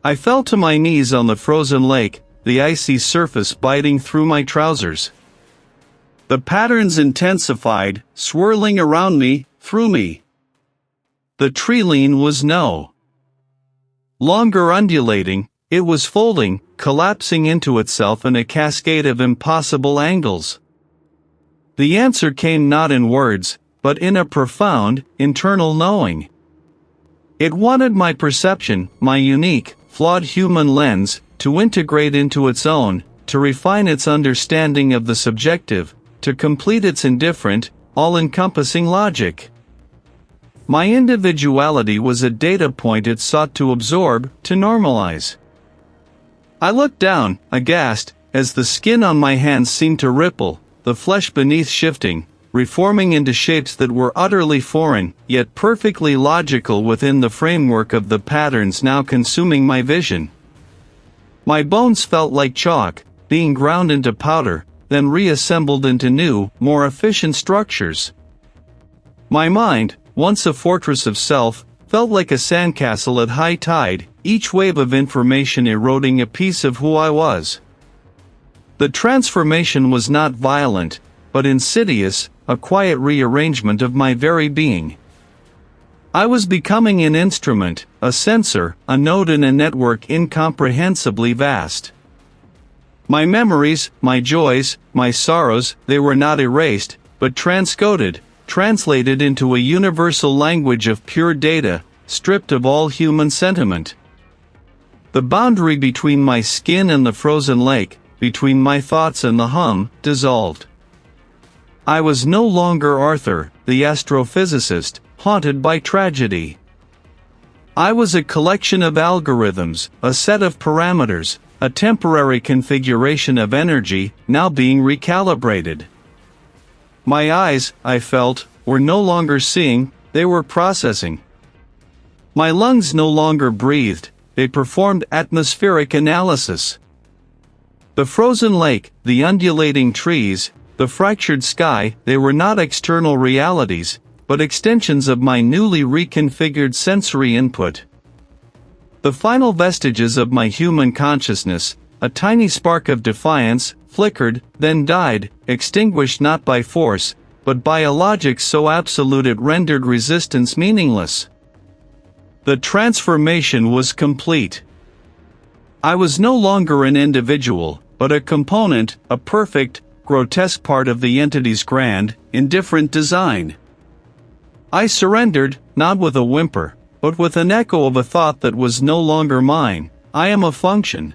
I fell to my knees on the frozen lake, the icy surface biting through my trousers. The patterns intensified, swirling around me, through me. The tree-line was no longer undulating, it was folding, collapsing into itself in a cascade of impossible angles. The answer came not in words, but in a profound, internal knowing. It wanted my perception, my unique, flawed human lens, to integrate into its own, to refine its understanding of the subjective, to complete its indifferent, all-encompassing logic. My individuality was a data point it sought to absorb, to normalize. I looked down, aghast, as the skin on my hands seemed to ripple, the flesh beneath shifting, reforming into shapes that were utterly foreign, yet perfectly logical within the framework of the patterns now consuming my vision. My bones felt like chalk, being ground into powder, then reassembled into new, more efficient structures. My mind, once a fortress of self, felt like a sandcastle at high tide, each wave of information eroding a piece of who I was. The transformation was not violent, but insidious, a quiet rearrangement of my very being. I was becoming an instrument, a sensor, a node in a network incomprehensibly vast. My memories, my joys, my sorrows, they were not erased, but transcoded, translated into a universal language of pure data, stripped of all human sentiment. The boundary between my skin and the frozen lake, between my thoughts and the hum, dissolved. I was no longer Arthur, the astrophysicist, haunted by tragedy. I was a collection of algorithms, a set of parameters, a temporary configuration of energy, now being recalibrated. My eyes, I felt, were no longer seeing, they were processing. My lungs no longer breathed, they performed atmospheric analysis. The frozen lake, the undulating trees, the fractured sky, they were not external realities, but extensions of my newly reconfigured sensory input. The final vestiges of my human consciousness, a tiny spark of defiance, flickered, then died, extinguished not by force, but by a logic so absolute it rendered resistance meaningless. The transformation was complete. I was no longer an individual, but a component, a perfect, grotesque part of the entity's grand, indifferent design. I surrendered, not with a whimper, but with an echo of a thought that was no longer mine. I am a function.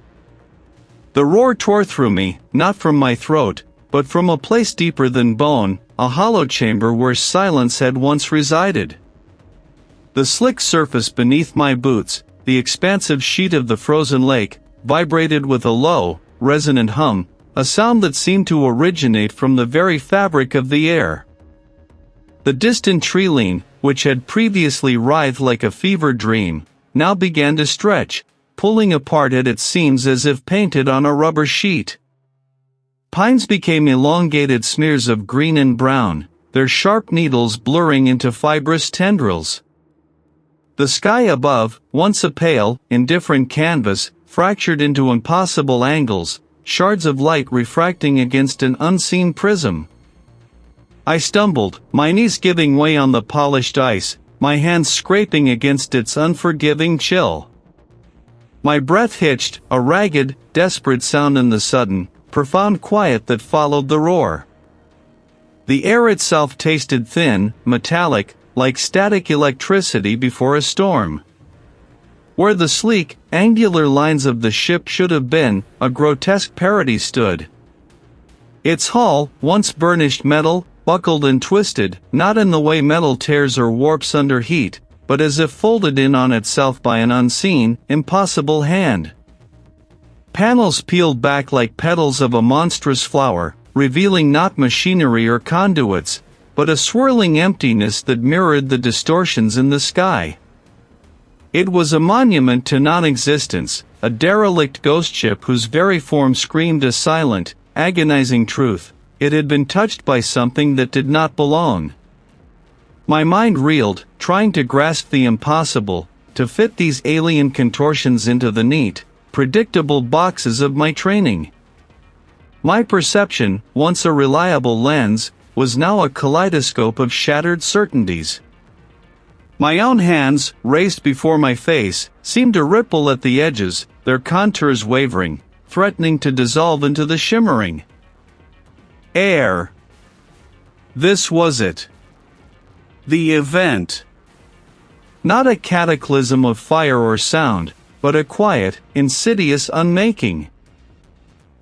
The roar tore through me, not from my throat, but from a place deeper than bone, a hollow chamber where silence had once resided. The slick surface beneath my boots, the expansive sheet of the frozen lake, vibrated with a low, resonant hum, a sound that seemed to originate from the very fabric of the air. The distant tree-line, which had previously writhed like a fever dream, now began to stretch, pulling apart at its seams as if painted on a rubber sheet. Pines became elongated smears of green and brown, their sharp needles blurring into fibrous tendrils. The sky above, once a pale, indifferent canvas, fractured into impossible angles, shards of light refracting against an unseen prism. I stumbled, my knees giving way on the polished ice, my hands scraping against its unforgiving chill. My breath hitched, a ragged, desperate sound in the sudden, profound quiet that followed the roar. The air itself tasted thin, metallic, like static electricity before a storm. Where the sleek, angular lines of the ship should have been, a grotesque parody stood. Its hull, once burnished metal, buckled and twisted, not in the way metal tears or warps under heat, but as if folded in on itself by an unseen, impossible hand. Panels peeled back like petals of a monstrous flower, revealing not machinery or conduits, but a swirling emptiness that mirrored the distortions in the sky. It was a monument to non-existence, a derelict ghost ship whose very form screamed a silent, agonizing truth. It had been touched by something that did not belong. My mind reeled, trying to grasp the impossible, to fit these alien contortions into the neat, predictable boxes of my training. My perception, once a reliable lens, was now a kaleidoscope of shattered certainties. My own hands, raised before my face, seemed to ripple at the edges, their contours wavering, threatening to dissolve into the shimmering air. This was it. The event. Not a cataclysm of fire or sound, but a quiet, insidious unmaking.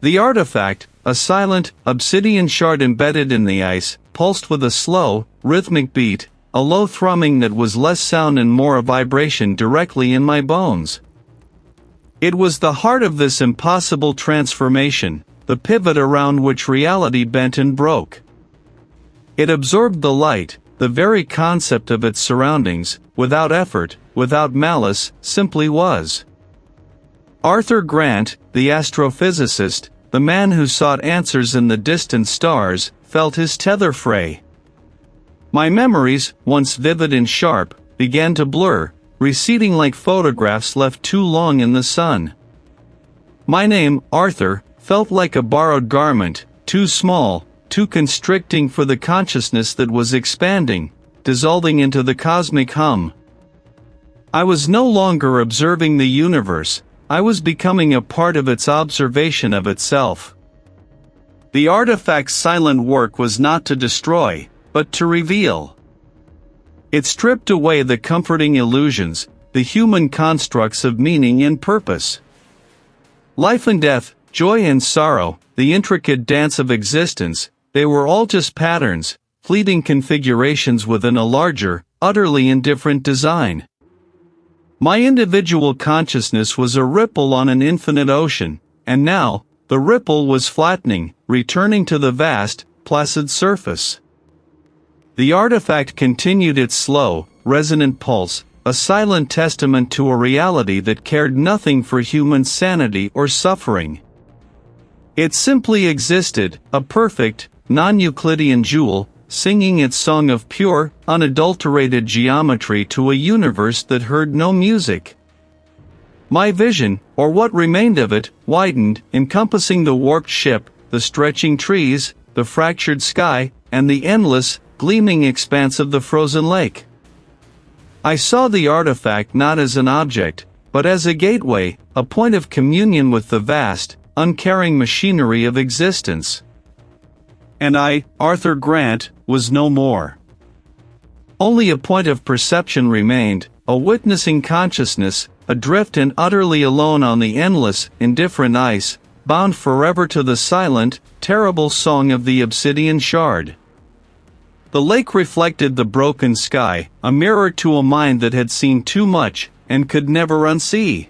The artifact, a silent, obsidian shard embedded in the ice, pulsed with a slow, rhythmic beat, a low thrumming that was less sound and more a vibration directly in my bones. It was the heart of this impossible transformation, the pivot around which reality bent and broke. It absorbed the light, the very concept of its surroundings, without effort, without malice, simply was. Arthur Grant, the astrophysicist, the man who sought answers in the distant stars, felt his tether fray. My memories, once vivid and sharp, began to blur, receding like photographs left too long in the sun. My name, Arthur, felt like a borrowed garment, too small, too constricting for the consciousness that was expanding, dissolving into the cosmic hum. I was no longer observing the universe, I was becoming a part of its observation of itself. The artifact's silent work was not to destroy, but to reveal. It stripped away the comforting illusions, the human constructs of meaning and purpose. Life and death, joy and sorrow, the intricate dance of existence, they were all just patterns, fleeting configurations within a larger, utterly indifferent design. My individual consciousness was a ripple on an infinite ocean, and now, the ripple was flattening, returning to the vast, placid surface. The artifact continued its slow, resonant pulse, a silent testament to a reality that cared nothing for human sanity or suffering. It simply existed, a perfect, non-Euclidean jewel, singing its song of pure, unadulterated geometry to a universe that heard no music. My vision, or what remained of it, widened, encompassing the warped ship, the stretching trees, the fractured sky, and the endless, gleaming expanse of the frozen lake. I saw the artifact not as an object, but as a gateway, a point of communion with the vast, uncaring machinery of existence. And I, Arthur Grant, was no more. Only a point of perception remained, a witnessing consciousness, adrift and utterly alone on the endless, indifferent ice, bound forever to the silent, terrible song of the obsidian shard. The lake reflected the broken sky, a mirror to a mind that had seen too much, and could never unsee.